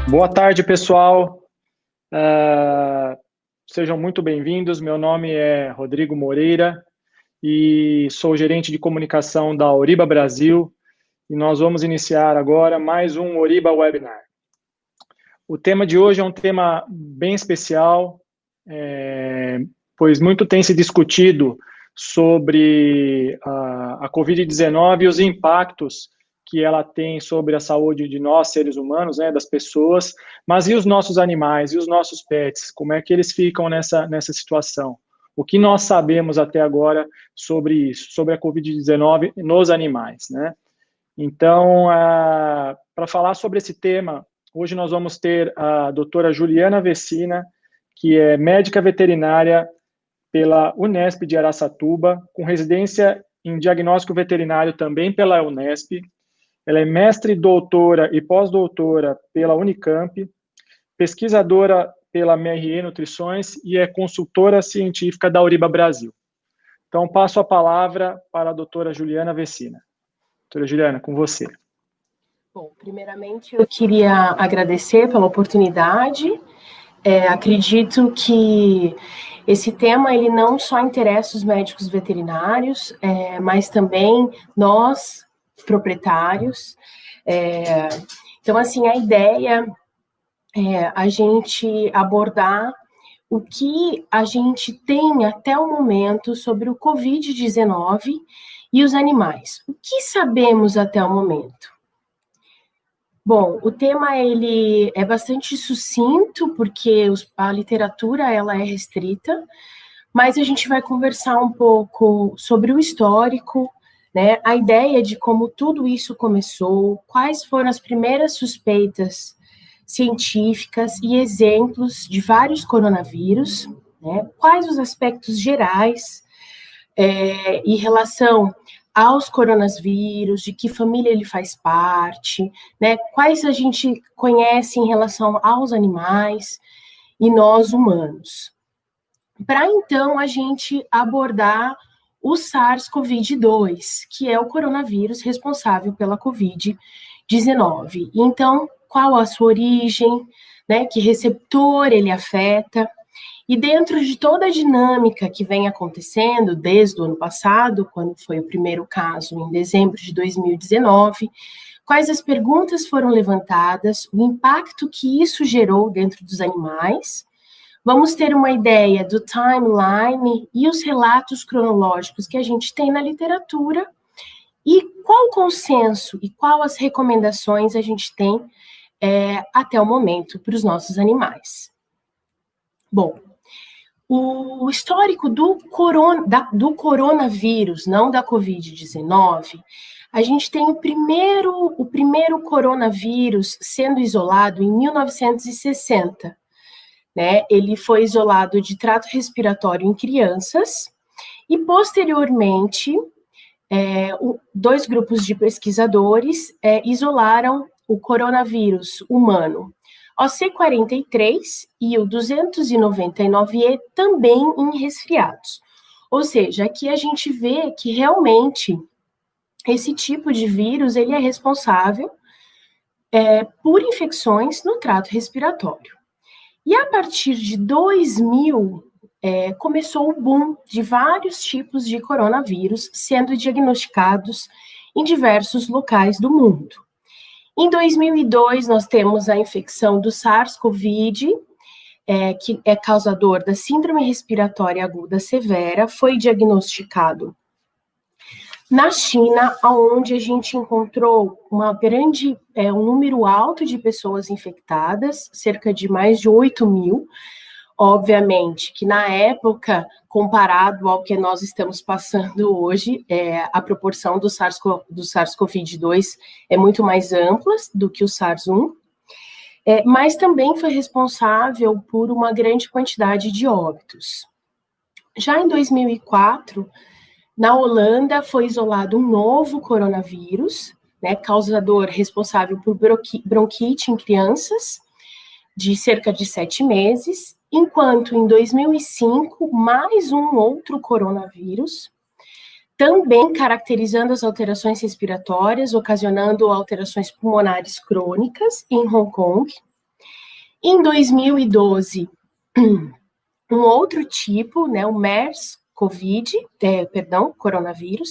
Boa tarde, pessoal. Sejam muito bem-vindos. Meu nome é Rodrigo Moreira e sou gerente de comunicação da Oriba Brasil e nós vamos iniciar agora mais um Oriba Webinar. O tema de hoje é um tema bem especial, pois muito tem se discutido sobre a Covid-19 e os impactos que ela tem sobre a saúde de nós, seres humanos, né, das pessoas, mas e os nossos animais, e os nossos pets, como é que eles ficam nessa situação? O que nós sabemos até agora sobre isso, sobre a Covid-19 nos animais, né? Então, para falar sobre esse tema, hoje nós vamos ter a doutora Juliana Vecina, que é médica veterinária pela Unesp de Araçatuba, com residência em diagnóstico veterinário também pela Unesp. Ela é mestre, doutora e pós-doutora pela Unicamp, pesquisadora pela MRE Nutrições e é consultora científica da Oriba Brasil. Então, passo a palavra para a doutora Juliana Vecina. Doutora Juliana, com você. Bom, primeiramente eu queria agradecer pela oportunidade. Acredito que esse tema ele não só interessa os médicos veterinários, mas também nós, proprietários. Então, assim, a ideia é a gente abordar o que a gente tem até o momento sobre o Covid-19 e os animais. O que sabemos até o momento? Bom, o tema ele é bastante sucinto, porque a literatura ela é restrita, mas a gente vai conversar um pouco sobre o histórico, né, a ideia de como tudo isso começou, quais foram as primeiras suspeitas científicas e exemplos de vários coronavírus, né, quais os aspectos gerais em relação aos coronavírus, de que família ele faz parte, né, quais a gente conhece em relação aos animais e nós humanos. Para então a gente abordar o SARS-CoV-2, que é o coronavírus responsável pela Covid-19. Então, qual a sua origem, né, que receptor ele afeta, e dentro de toda a dinâmica que vem acontecendo desde o ano passado, quando foi o primeiro caso, em dezembro de 2019, quais as perguntas foram levantadas, o impacto que isso gerou dentro dos animais. Vamos ter uma ideia do timeline e os relatos cronológicos que a gente tem na literatura e qual o consenso e qual as recomendações a gente tem até o momento para os nossos animais. Bom, o histórico do coronavírus, não da Covid-19, a gente tem o primeiro coronavírus sendo isolado em 1960. Né? Ele foi isolado de trato respiratório em crianças e, posteriormente, dois grupos de pesquisadores isolaram o coronavírus humano, o C43 e o 299E, também em resfriados. Ou seja, aqui a gente vê que realmente esse tipo de vírus ele é responsável por infecções no trato respiratório. E a partir de 2000, começou o boom de vários tipos de coronavírus sendo diagnosticados em diversos locais do mundo. Em 2002, nós temos a infecção do SARS-CoV, que é causador da síndrome respiratória aguda severa, foi diagnosticado na China, onde a gente encontrou um número alto de pessoas infectadas, cerca de mais de 8.000. Obviamente que na época, comparado ao que nós estamos passando hoje, a proporção do SARS-CoV-2 é muito mais ampla do que o SARS-1, mas também foi responsável por uma grande quantidade de óbitos. Já em 2004, na Holanda, foi isolado um novo coronavírus, né, causador responsável por bronquite em crianças, de cerca de 7 meses, enquanto em 2005, mais um outro coronavírus, também caracterizando as alterações respiratórias, ocasionando alterações pulmonares crônicas em Hong Kong. Em 2012, um outro tipo, né, o coronavírus,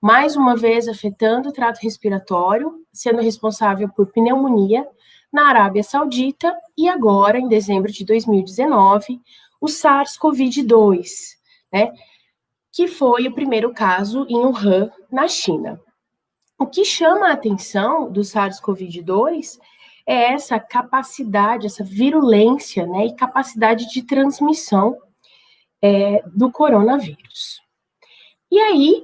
mais uma vez afetando o trato respiratório, sendo responsável por pneumonia na Arábia Saudita, e agora, em dezembro de 2019, o SARS-CoV-2, né, que foi o primeiro caso em Wuhan, na China. O que chama a atenção do SARS-CoV-2 é essa capacidade, essa virulência, né, e capacidade de transmissão do coronavírus. E aí,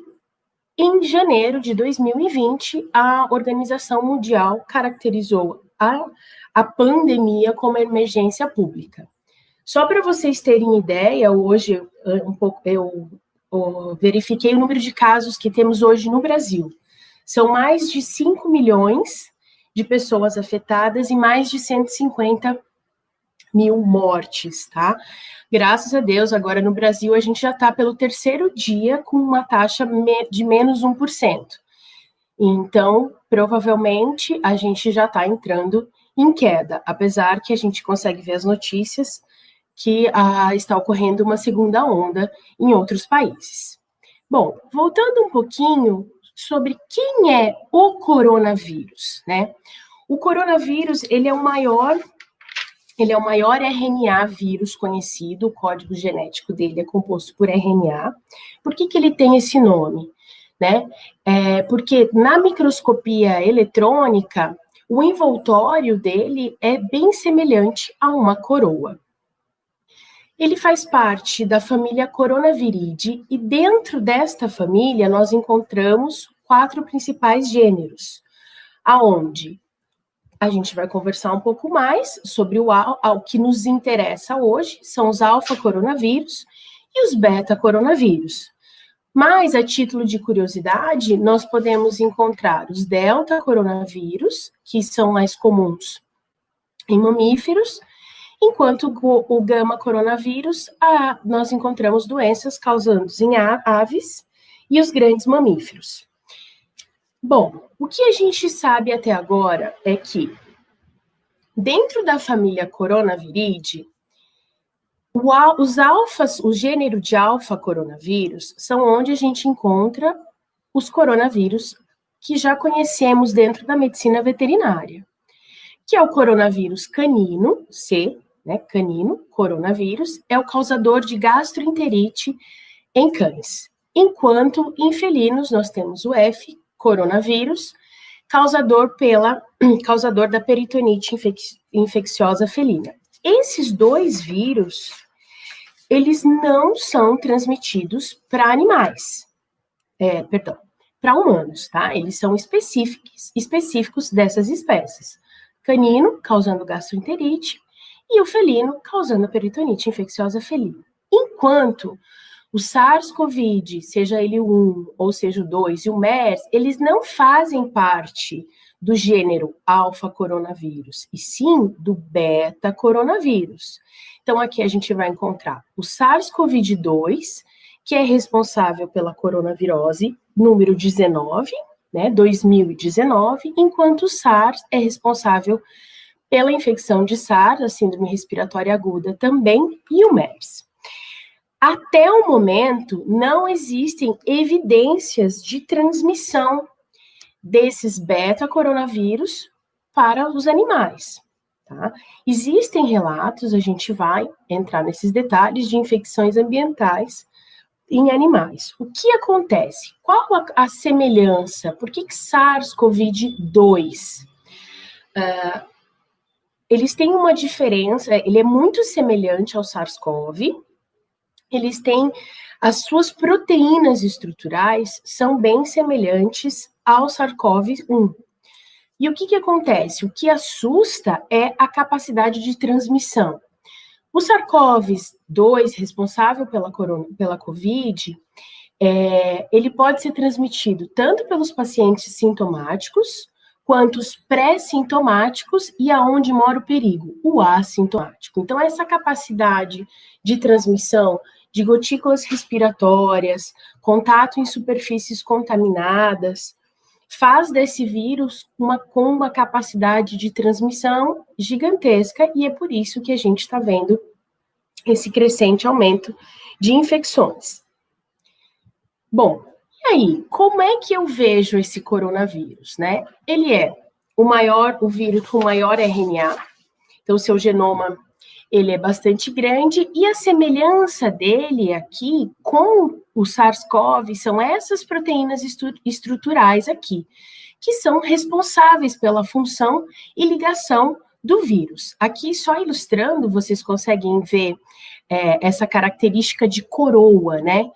em janeiro de 2020, a Organização Mundial caracterizou a pandemia como emergência pública. Só para vocês terem ideia, hoje eu verifiquei o número de casos que temos hoje no Brasil. São mais de 5 milhões de pessoas afetadas e mais de 150 mil mortes, tá? Graças a Deus, agora no Brasil, a gente já está pelo terceiro dia com uma taxa de menos 1%. Então, provavelmente, a gente já está entrando em queda, apesar que a gente consegue ver as notícias que está ocorrendo uma segunda onda em outros países. Bom, voltando um pouquinho sobre quem é o coronavírus, né? O coronavírus, ele é o maior RNA vírus conhecido, o código genético dele é composto por RNA. Por que ele tem esse nome? Né? Porque na microscopia eletrônica, o envoltório dele é bem semelhante a uma coroa. Ele faz parte da família Coronaviridae e dentro desta família nós encontramos 4 principais gêneros, aonde a gente vai conversar um pouco mais sobre o que nos interessa hoje, são os alfa-coronavírus e os beta-coronavírus. Mas, a título de curiosidade, nós podemos encontrar os delta-coronavírus, que são mais comuns em mamíferos, enquanto o gama-coronavírus, nós encontramos doenças causantes em aves e os grandes mamíferos. Bom, o que a gente sabe até agora é que, dentro da família Coronaviridae, o gênero de alfa-coronavírus são onde a gente encontra os coronavírus que já conhecemos dentro da medicina veterinária, que é o coronavírus canino, canino, coronavírus, é o causador de gastroenterite em cães. Enquanto em felinos nós temos o F, coronavírus, causador da peritonite infecciosa felina. Esses dois vírus, eles não são transmitidos para animais, para humanos, tá? Eles são específicos dessas espécies. Canino, causando gastroenterite, e o felino, causando peritonite infecciosa felina. Enquanto o SARS-CoV, seja ele o 1 ou seja o 2 e o MERS, eles não fazem parte do gênero alfa-coronavírus, e sim do beta-coronavírus. Então, aqui a gente vai encontrar o SARS-CoV-2, que é responsável pela coronavirose número 19, 2019, enquanto o SARS é responsável pela infecção de SARS, a síndrome respiratória aguda também, e o MERS. Até o momento, não existem evidências de transmissão desses beta-coronavírus para os animais, tá? Existem relatos, a gente vai entrar nesses detalhes, de infecções ambientais em animais. O que acontece? Qual a semelhança? Por que SARS-CoV-2? Eles têm uma diferença, ele é muito semelhante ao SARS-CoV, eles têm, as suas proteínas estruturais são bem semelhantes ao SARS-CoV-1. E o que acontece? O que assusta é a capacidade de transmissão. O SARS-CoV-2, responsável pela COVID, ele pode ser transmitido tanto pelos pacientes sintomáticos, quanto os pré-sintomáticos e aonde mora o perigo, o assintomático. Então, essa capacidade de transmissão de gotículas respiratórias, contato em superfícies contaminadas, faz desse vírus com uma capacidade de transmissão gigantesca, e é por isso que a gente está vendo esse crescente aumento de infecções. Bom, e aí, como é que eu vejo esse coronavírus, né? Ele é o vírus com maior RNA, então seu genoma ele é bastante grande, e a semelhança dele aqui com o SARS-CoV são essas proteínas estruturais aqui, que são responsáveis pela função e ligação do vírus. Aqui, só ilustrando, vocês conseguem ver essa característica de coroa, né,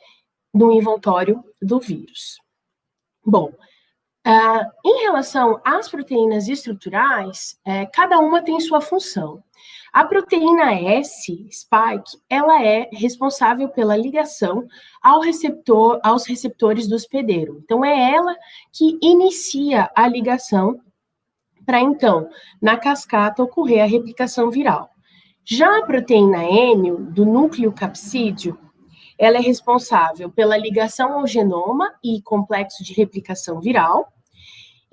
no envoltório do vírus. Bom, em relação às proteínas estruturais, cada uma tem sua função. A proteína S, spike, ela é responsável pela ligação aos receptores do hospedeiro. Então, é ela que inicia a ligação para, então, na cascata, ocorrer a replicação viral. Já a proteína N, do núcleo capsídeo, ela é responsável pela ligação ao genoma e complexo de replicação viral,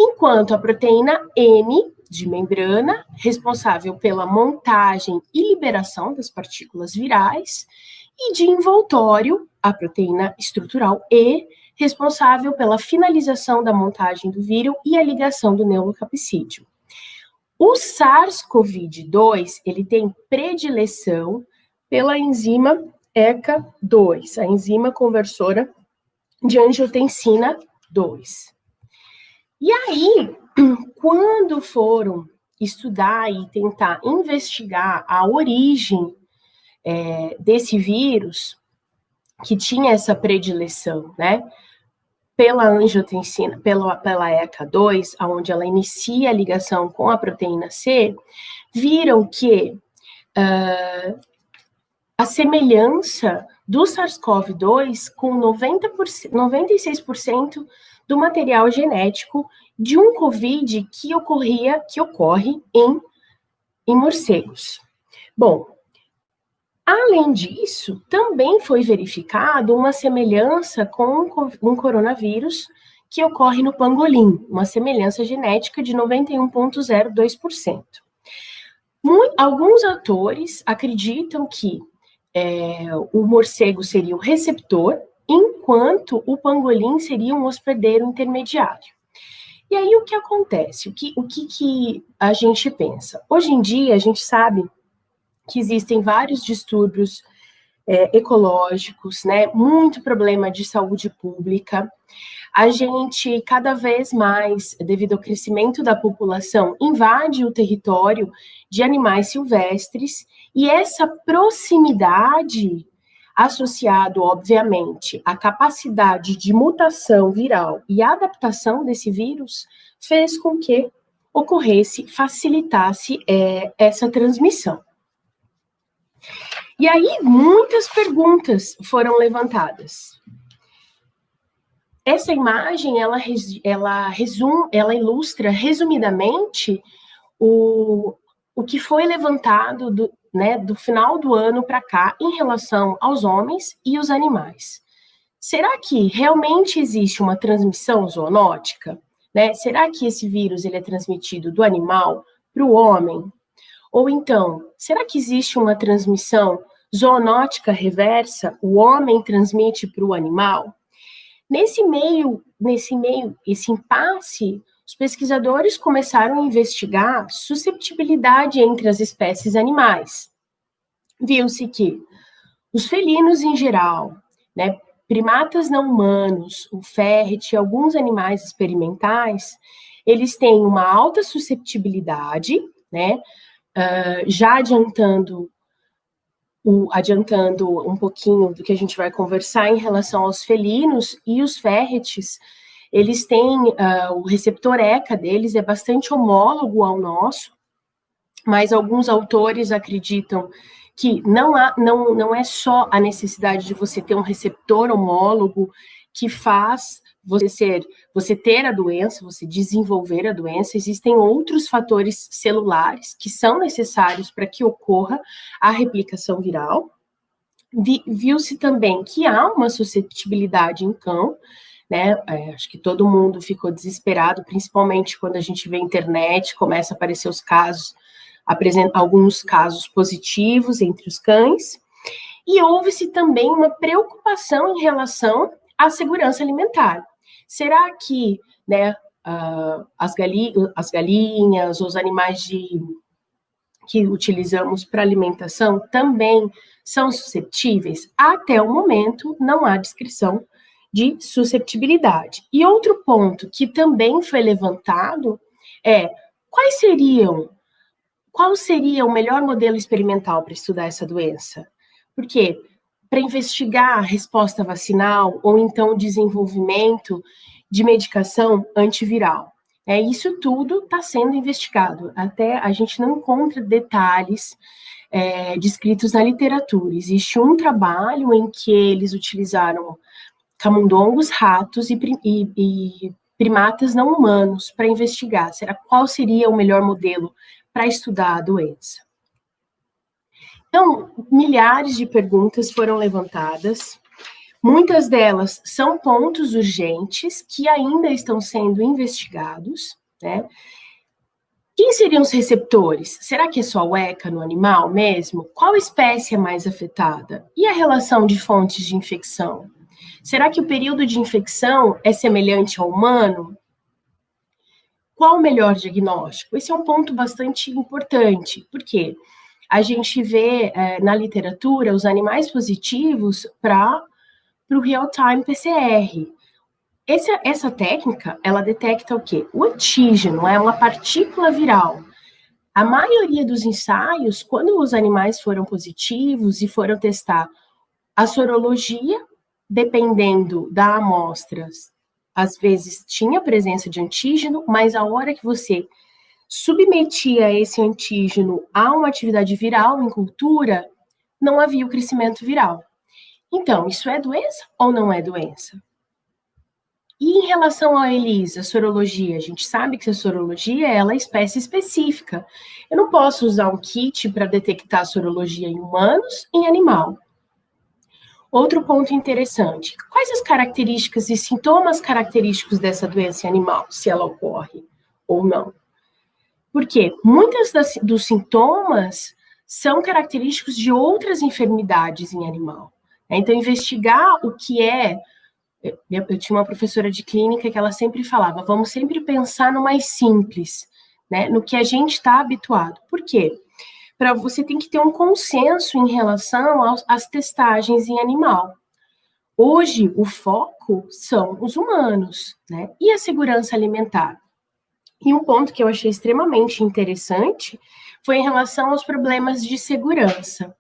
enquanto a proteína M, de membrana, responsável pela montagem e liberação das partículas virais, e de envoltório, a proteína estrutural E, responsável pela finalização da montagem do vírus e a ligação do neurocapsídeo. O SARS-CoV-2, ele tem predileção pela enzima ECA2, a enzima conversora de angiotensina 2. E aí, quando foram estudar e tentar investigar a origem desse vírus, que tinha essa predileção, né, pela angiotensina, pela ECA2, onde ela inicia a ligação com a proteína C, viram que a semelhança do SARS-CoV-2 com 96% do material genético de um COVID que ocorre em morcegos. Bom, além disso, também foi verificado uma semelhança com um coronavírus que ocorre no pangolim, uma semelhança genética de 91,02%. Alguns autores acreditam que o morcego seria o receptor, enquanto o pangolim seria um hospedeiro intermediário. E aí o que acontece? O que a gente pensa? Hoje em dia a gente sabe que existem vários distúrbios ecológicos, né? Muito problema de saúde pública. A gente, cada vez mais, devido ao crescimento da população, invade o território de animais silvestres, e essa proximidade, associado, obviamente, à capacidade de mutação viral e adaptação desse vírus, fez com que facilitasse essa transmissão. E aí, muitas perguntas foram levantadas. Essa imagem, ela ilustra, resumidamente, o que foi levantado do final do ano para cá em relação aos homens e os animais. Será que realmente existe uma transmissão zoonótica? Né? Será que esse vírus ele é transmitido do animal para o homem? Ou então, será que existe uma transmissão zoonótica reversa? O homem transmite para o animal? Nesse meio, esse impasse, os pesquisadores começaram a investigar susceptibilidade entre as espécies animais. Viu-se que os felinos em geral, né, primatas não humanos, o ferret e alguns animais experimentais, eles têm uma alta susceptibilidade, né, já adiantando um pouquinho do que a gente vai conversar em relação aos felinos e os ferrets, eles têm, o receptor ECA deles é bastante homólogo ao nosso, mas alguns autores acreditam que não é só a necessidade de você ter um receptor homólogo que faz você ter a doença, você desenvolver a doença. Existem outros fatores celulares que são necessários para que ocorra a replicação viral. Viu-se também que há uma suscetibilidade em cão, né? Acho que todo mundo ficou desesperado, principalmente quando a gente vê a internet, começa a aparecer os casos, alguns casos positivos entre os cães, e houve-se também uma preocupação em relação à segurança alimentar. Será que, né, as galinhas, os animais que utilizamos para alimentação também são susceptíveis? Até o momento, não há descrição de susceptibilidade. E outro ponto que também foi levantado é qual seria o melhor modelo experimental para estudar essa doença? Porque para investigar a resposta vacinal ou então o desenvolvimento de medicação antiviral. Isso tudo está sendo investigado. Até a gente não encontra detalhes descritos na literatura. Existe um trabalho em que eles utilizaram camundongos, ratos e primatas não humanos para investigar qual seria o melhor modelo para estudar a doença. Então, milhares de perguntas foram levantadas. Muitas delas são pontos urgentes que ainda estão sendo investigados, né? Quem seriam os receptores? Será que é só o ECA no animal mesmo? Qual espécie é mais afetada? E a relação de fontes de infecção? Será que o período de infecção é semelhante ao humano? Qual o melhor diagnóstico? Esse é um ponto bastante importante, porque a gente vê na literatura os animais positivos para o real-time PCR. Essa técnica, ela detecta o quê? O antígeno, é uma partícula viral. A maioria dos ensaios, quando os animais foram positivos e foram testar a sorologia, dependendo da amostra, às vezes tinha presença de antígeno, mas a hora que você submetia esse antígeno a uma atividade viral em cultura, não havia o crescimento viral. Então, isso é doença ou não é doença? E em relação à ELISA, sorologia, a gente sabe que a sorologia ela é espécie específica. Eu não posso usar um kit para detectar a sorologia em humanos e em animal. Outro ponto interessante, quais as características e sintomas característicos dessa doença em animal, se ela ocorre ou não? Porque muitos dos sintomas são característicos de outras enfermidades em animal. Então, investigar o que é... Eu tinha uma professora de clínica que ela sempre falava, vamos sempre pensar no mais simples, né? No que a gente está habituado. Por quê? Você tem que ter um consenso em relação às testagens em animal. Hoje, o foco são os humanos, né? E a segurança alimentar. E um ponto que eu achei extremamente interessante foi em relação aos problemas de segurança.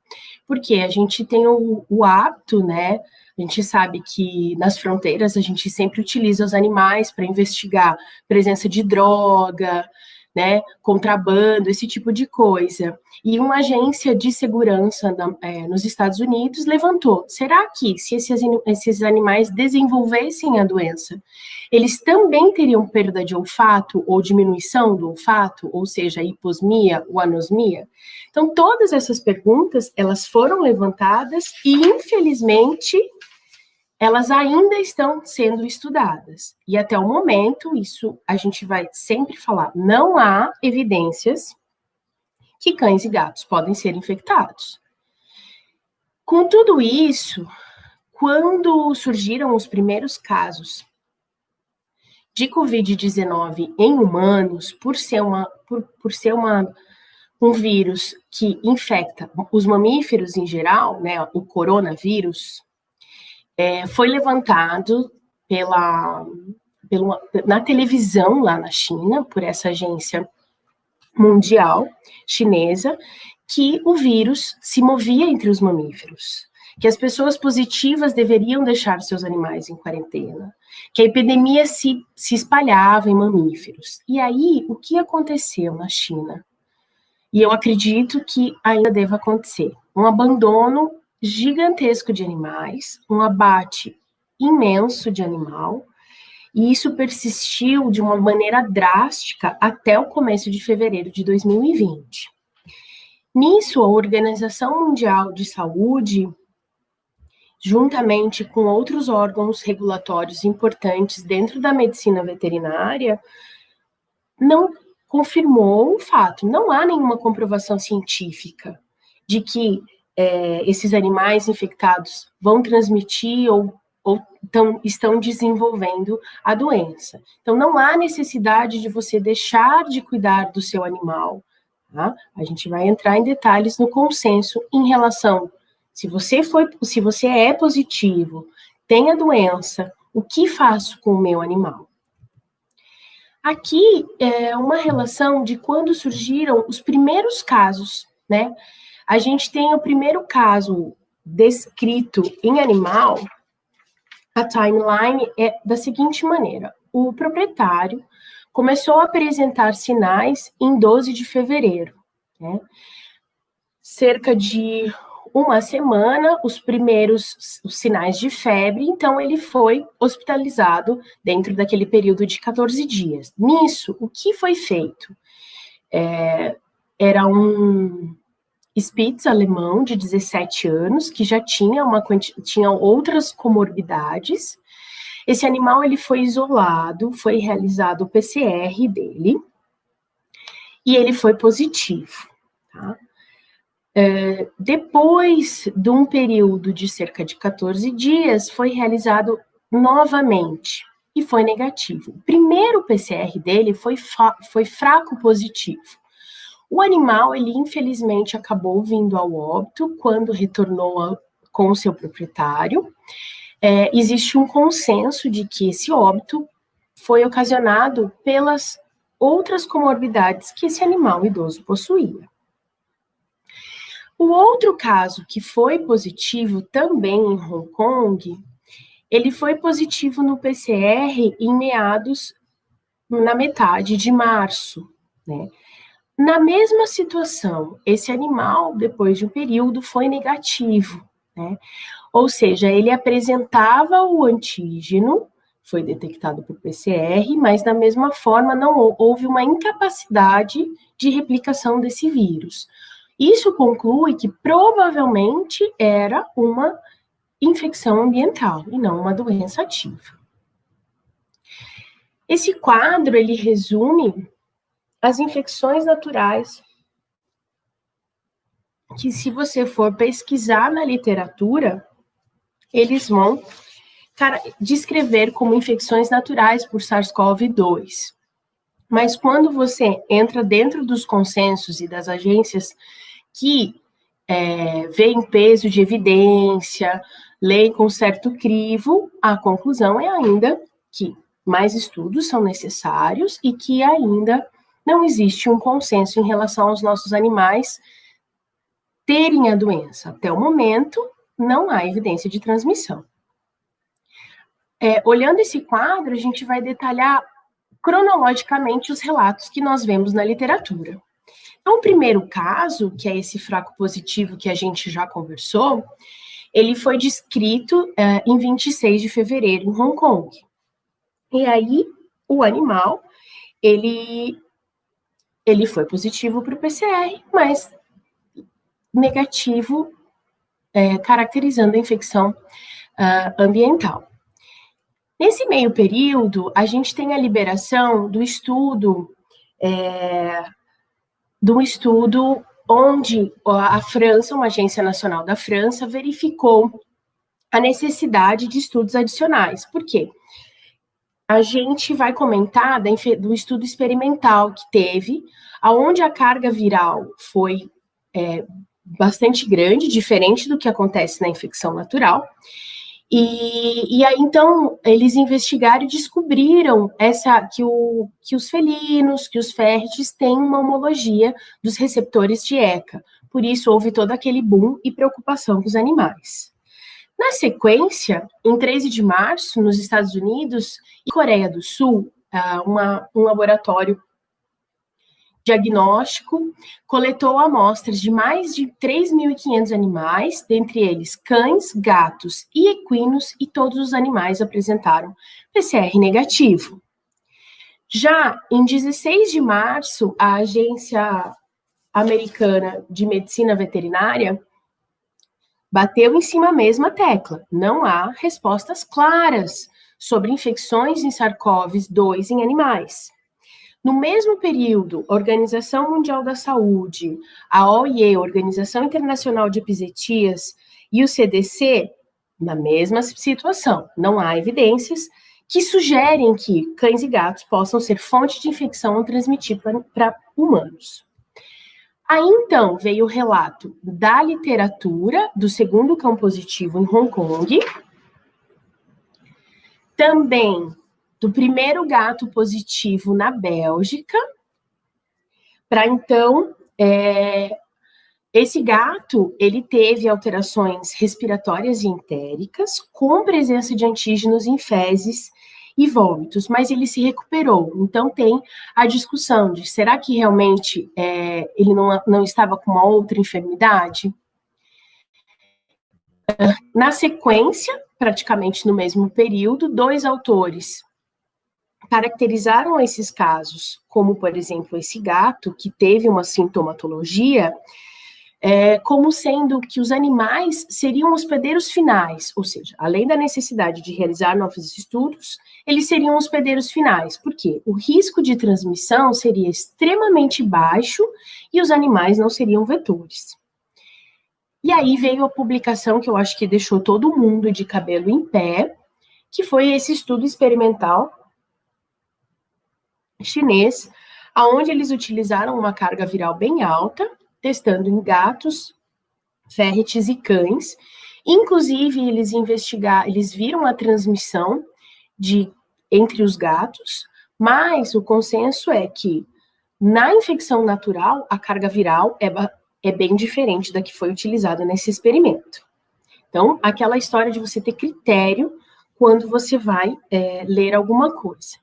Porque a gente tem o hábito, né? A gente sabe que nas fronteiras a gente sempre utiliza os animais para investigar presença de droga, né, contrabando, esse tipo de coisa. E uma agência de segurança nos Estados Unidos levantou, será que se esses animais desenvolvessem a doença, eles também teriam perda de olfato ou diminuição do olfato, ou seja, hiposmia ou anosmia? Então, todas essas perguntas, elas foram levantadas e, infelizmente, elas ainda estão sendo estudadas. E até o momento, isso a gente vai sempre falar, não há evidências que cães e gatos podem ser infectados. Com tudo isso, quando surgiram os primeiros casos de Covid-19 em humanos, por ser um vírus que infecta os mamíferos em geral, né, o coronavírus, foi levantado na televisão lá na China, por essa agência mundial chinesa, que o vírus se movia entre os mamíferos, que as pessoas positivas deveriam deixar seus animais em quarentena, que a epidemia se espalhava em mamíferos. E aí, o que aconteceu na China? E eu acredito que ainda deva acontecer. Um abandono gigantesco de animais, um abate imenso de animal, e isso persistiu de uma maneira drástica até o começo de fevereiro de 2020. Nisso, a Organização Mundial de Saúde juntamente com outros órgãos regulatórios importantes dentro da medicina veterinária, não confirmou o fato. Não há nenhuma comprovação científica de que esses animais infectados vão transmitir ou estão desenvolvendo a doença. Então, não há necessidade de você deixar de cuidar do seu animal. Tá? A gente vai entrar em detalhes no consenso em relação, se você é positivo, tem a doença, o que faço com o meu animal? Aqui é uma relação de quando surgiram os primeiros casos, né? A gente tem o primeiro caso descrito em animal. A timeline é da seguinte maneira: o proprietário começou a apresentar sinais em 12 de fevereiro, né? Cerca de uma semana, os primeiros sinais de febre, então ele foi hospitalizado dentro daquele período de 14 dias. Nisso, o que foi feito? Era um Spitz alemão de 17 anos, que já tinha outras comorbidades. Esse animal ele foi isolado, foi realizado o PCR dele, e ele foi positivo. Tá? Depois de um período de cerca de 14 dias, foi realizado novamente, e foi negativo. O primeiro PCR dele foi fraco positivo. O animal, ele infelizmente acabou vindo ao óbito quando retornou com o seu proprietário. Existe um consenso de que esse óbito foi ocasionado pelas outras comorbidades que esse animal idoso possuía. O outro caso que foi positivo também em Hong Kong, ele foi positivo no PCR na metade de março, né? Na mesma situação, esse animal, depois de um período, foi negativo, né? Ou seja, ele apresentava o antígeno, foi detectado por PCR, mas da mesma forma não houve uma incapacidade de replicação desse vírus. Isso conclui que provavelmente era uma infecção ambiental e não uma doença ativa. Esse quadro, ele resume as infecções naturais, que se você for pesquisar na literatura, eles vão descrever como infecções naturais por SARS-CoV-2. Mas quando você entra dentro dos consensos e das agências que veem peso de evidência, leem com certo crivo, a conclusão é ainda que mais estudos são necessários e que ainda não existe um consenso em relação aos nossos animais terem a doença. Até o momento, não há evidência de transmissão. Olhando esse quadro, a gente vai detalhar cronologicamente os relatos que nós vemos na literatura. Então, o primeiro caso, que é esse fraco positivo que a gente já conversou, ele foi descrito em 26 de fevereiro em Hong Kong. E aí, o animal, ele foi positivo para o PCR, mas negativo, caracterizando a infecção ambiental. Nesse meio período, a gente tem a liberação do estudo, onde a França, uma agência nacional da França, verificou a necessidade de estudos adicionais. Por quê? A gente vai comentar do estudo experimental que teve, onde a carga viral foi bastante grande, diferente do que acontece na infecção natural. E aí, então, eles investigaram e descobriram que os felinos, que os férretes têm uma homologia dos receptores de ECA. Por isso, houve todo aquele boom e preocupação com os animais. Na sequência, em 13 de março, nos Estados Unidos e Coreia do Sul, um laboratório diagnóstico coletou amostras de mais de 3.500 animais, dentre eles cães, gatos e equinos, e todos os animais apresentaram PCR negativo. Já em 16 de março, a Agência Americana de Medicina Veterinária bateu em cima a mesma tecla. Não há respostas claras sobre infecções em SARS-CoV-2 em animais. No mesmo período, a Organização Mundial da Saúde, a OIE, Organização Internacional de Epizootias, e o CDC, na mesma situação. Não há evidências que sugerem que cães e gatos possam ser fonte de infecção ou transmitir para humanos. Aí, então, veio o relato da literatura do segundo cão positivo em Hong Kong, também do primeiro gato positivo na Bélgica, para então, esse gato, ele teve alterações respiratórias e entéricas, com presença de antígenos em fezes e vômitos, mas ele se recuperou. Então, tem a discussão de, será que realmente ele não estava com uma outra enfermidade? Na sequência, praticamente no mesmo período, 2 autores caracterizaram esses casos, como, por exemplo, esse gato, que teve uma sintomatologia, como sendo que os animais seriam hospedeiros finais, ou seja, além da necessidade de realizar novos estudos, eles seriam hospedeiros finais, porque o risco de transmissão seria extremamente baixo e os animais não seriam vetores. E aí veio a publicação que eu acho que deixou todo mundo de cabelo em pé, que foi esse estudo experimental chinês, onde eles utilizaram uma carga viral bem alta, testando em gatos, ferrets e cães. Inclusive, eles viram a transmissão entre os gatos, mas o consenso é que na infecção natural, a carga viral é bem diferente da que foi utilizada nesse experimento. Então, aquela história de você ter critério quando você vai ler alguma coisa.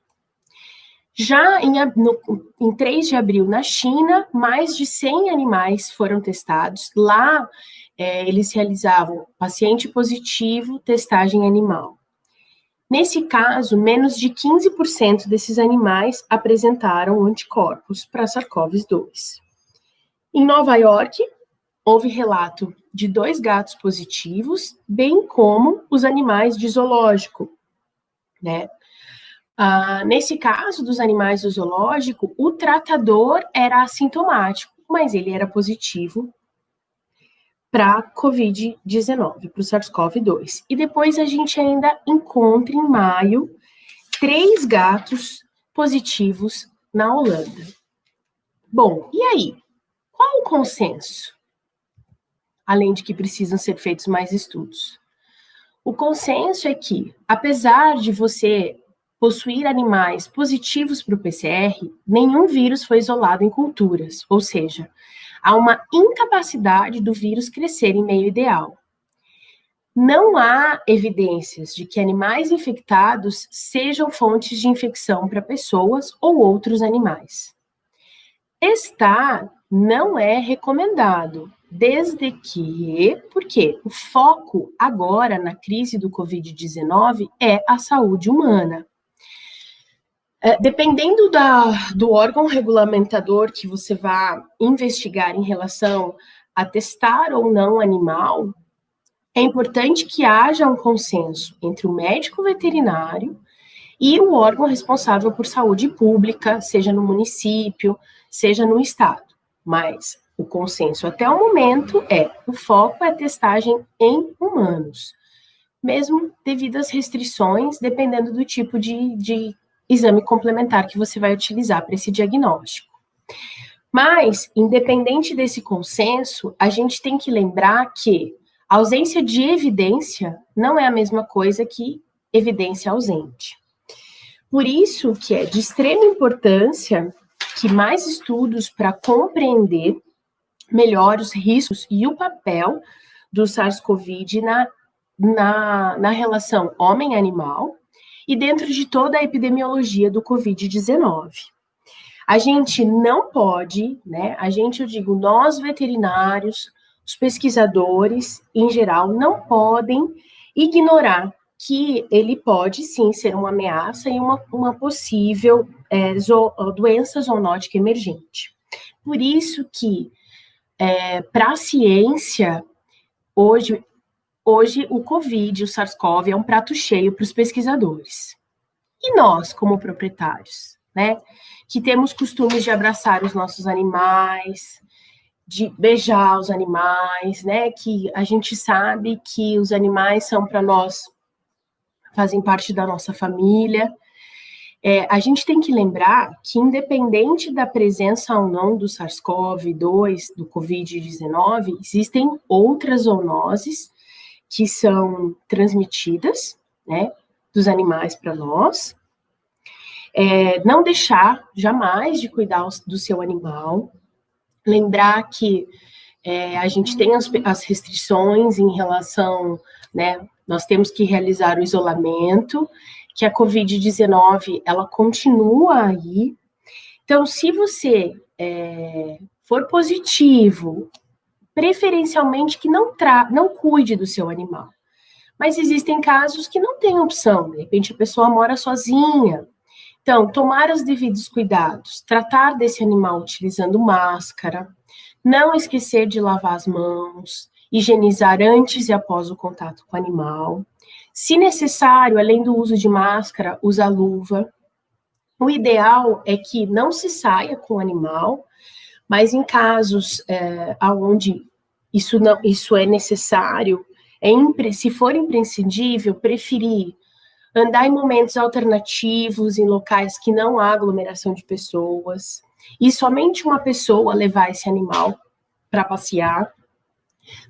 Já em 3 de abril, na China, mais de 100 animais foram testados. Lá, eles realizavam paciente positivo, testagem animal. Nesse caso, menos de 15% desses animais apresentaram anticorpos para SARS-CoV-2. Em Nova York, houve relato de 2 gatos positivos, bem como os animais de zoológico, né? Nesse caso dos animais do zoológico, o tratador era assintomático, mas ele era positivo para Covid-19, para o SARS-CoV-2. E depois a gente ainda encontra em maio 3 gatos positivos na Holanda. Bom, e aí? Qual o consenso? Além de que precisam ser feitos mais estudos. O consenso é que, apesar de você possuir animais positivos para o PCR, nenhum vírus foi isolado em culturas, ou seja, há uma incapacidade do vírus crescer em meio ideal. Não há evidências de que animais infectados sejam fontes de infecção para pessoas ou outros animais. Testar não é recomendado, desde que, porque o foco agora na crise do Covid-19 é a saúde humana. Dependendo do órgão regulamentador que você vá investigar em relação a testar ou não animal, é importante que haja um consenso entre o médico veterinário e o órgão responsável por saúde pública, seja no município, seja no estado. Mas o consenso até o momento o foco é a testagem em humanos, mesmo devido às restrições, dependendo do tipo de exame complementar que você vai utilizar para esse diagnóstico. Mas, independente desse consenso, a gente tem que lembrar que a ausência de evidência não é a mesma coisa que evidência ausente. Por isso que é de extrema importância que mais estudos para compreender melhor os riscos e o papel do SARS-CoV na relação homem-animal e dentro de toda a epidemiologia do Covid-19. A gente não pode, né? Eu digo, nós veterinários, os pesquisadores, em geral, não podem ignorar que ele pode, sim, ser uma ameaça e uma possível doença zoonótica emergente. Por isso que, para a ciência, hoje, hoje o Covid, o SARS-CoV, é um prato cheio para os pesquisadores. E nós, como proprietários, né, que temos costumes de abraçar os nossos animais, de beijar os animais, né, que a gente sabe que os animais são para nós, fazem parte da nossa família. A gente tem que lembrar que, independente da presença ou não do SARS-CoV-2, do Covid-19, existem outras zoonoses que são transmitidas, né, dos animais para nós. Não deixar jamais de cuidar do seu animal. Lembrar que a gente tem as restrições em relação, né, nós temos que realizar o isolamento, que a Covid-19, ela continua aí. Então, se você for positivo, preferencialmente que não cuide do seu animal. Mas existem casos que não tem opção, de repente a pessoa mora sozinha. Então, tomar os devidos cuidados, tratar desse animal utilizando máscara, não esquecer de lavar as mãos, higienizar antes e após o contato com o animal. Se necessário, além do uso de máscara, usar luva. O ideal é que não se saia com o animal, mas em casos onde isso é necessário, se for imprescindível, preferir andar em momentos alternativos, em locais que não há aglomeração de pessoas, e somente uma pessoa levar esse animal para passear.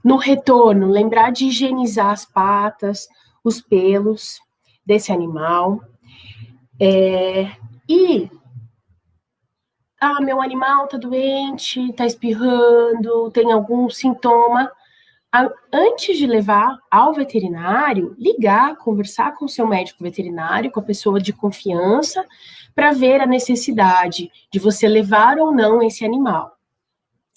No retorno, lembrar de higienizar as patas, os pelos desse animal. Meu animal está doente, está espirrando, tem algum sintoma. Antes de levar ao veterinário, ligar, conversar com o seu médico veterinário, com a pessoa de confiança, para ver a necessidade de você levar ou não esse animal.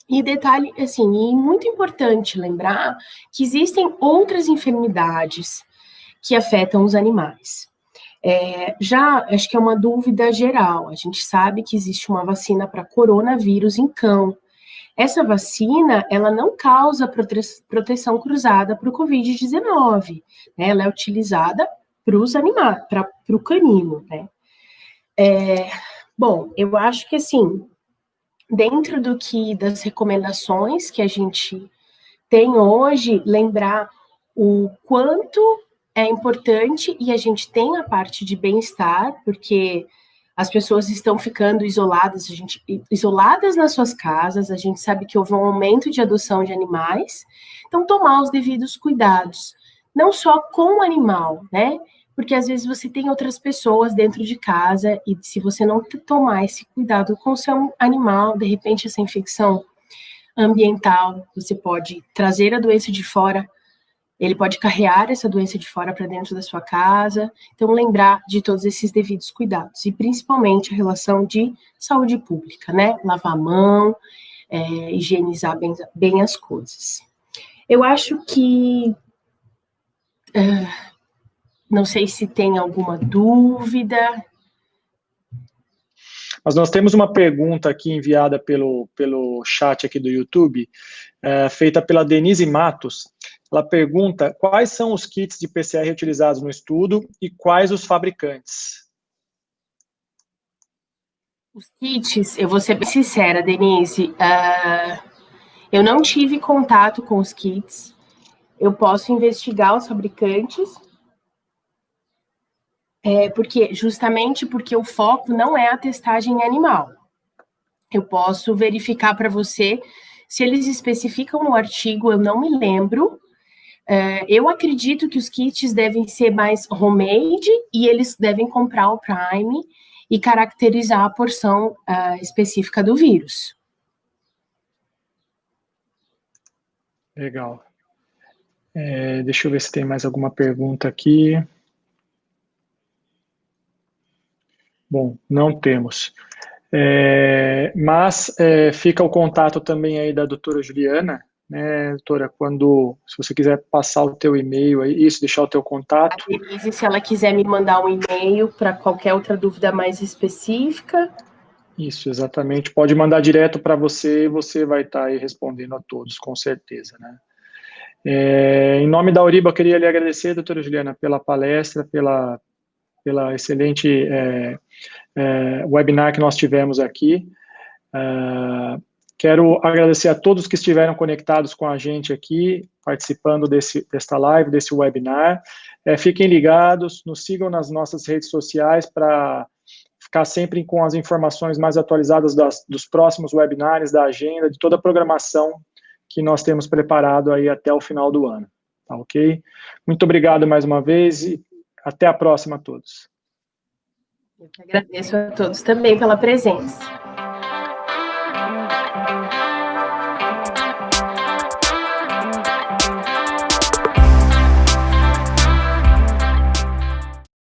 E detalhe, assim, e muito importante lembrar que existem outras enfermidades que afetam os animais. Acho que é uma dúvida geral. A gente sabe que existe uma vacina para coronavírus em cão. Essa vacina, ela não causa proteção cruzada para o Covid-19, né? Ela é utilizada para os animais, para o canino, né? Bom, eu acho que, assim, dentro das recomendações que a gente tem hoje, lembrar o quanto é importante, e a gente tem a parte de bem-estar, porque as pessoas estão ficando isoladas nas suas casas, a gente sabe que houve um aumento de adoção de animais, então tomar os devidos cuidados, não só com o animal, né? Porque às vezes você tem outras pessoas dentro de casa, e se você não tomar esse cuidado com o seu animal, de repente essa infecção ambiental, você pode trazer a doença de fora, ele pode carregar essa doença de fora para dentro da sua casa. Então, lembrar de todos esses devidos cuidados. E, principalmente, a relação de saúde pública, né? Lavar a mão, higienizar bem as coisas. Eu acho que... não sei se tem alguma dúvida. Mas nós temos uma pergunta aqui enviada pelo chat aqui do YouTube, feita pela Denise Matos. Ela pergunta quais são os kits de PCR utilizados no estudo e quais os fabricantes. Os kits, eu vou ser bem sincera, Denise, eu não tive contato com os kits. Eu posso investigar os fabricantes, justamente porque o foco não é a testagem animal. Eu posso verificar para você se eles especificam no artigo, eu não me lembro. Eu acredito que os kits devem ser mais homemade e eles devem comprar o Prime e caracterizar a porção específica do vírus. Legal. Deixa eu ver se tem mais alguma pergunta aqui. Bom, não temos. Mas fica o contato também aí da doutora Juliana, né, doutora, se você quiser passar o teu e-mail aí, deixar o teu contato. A Denise, se ela quiser me mandar um e-mail para qualquer outra dúvida mais específica. Isso, exatamente. Pode mandar direto para você e você vai estar aí respondendo a todos, com certeza, né? Em nome da Auriba, eu queria lhe agradecer, doutora Juliana, pela palestra, pela excelente webinar que nós tivemos aqui. Quero agradecer a todos que estiveram conectados com a gente aqui, participando desta live, desse webinar. Fiquem ligados, nos sigam nas nossas redes sociais para ficar sempre com as informações mais atualizadas dos próximos webinars, da agenda, de toda a programação que nós temos preparado aí até o final do ano. Tá ok? Muito obrigado mais uma vez e até a próxima a todos. Eu que agradeço a todos também pela presença.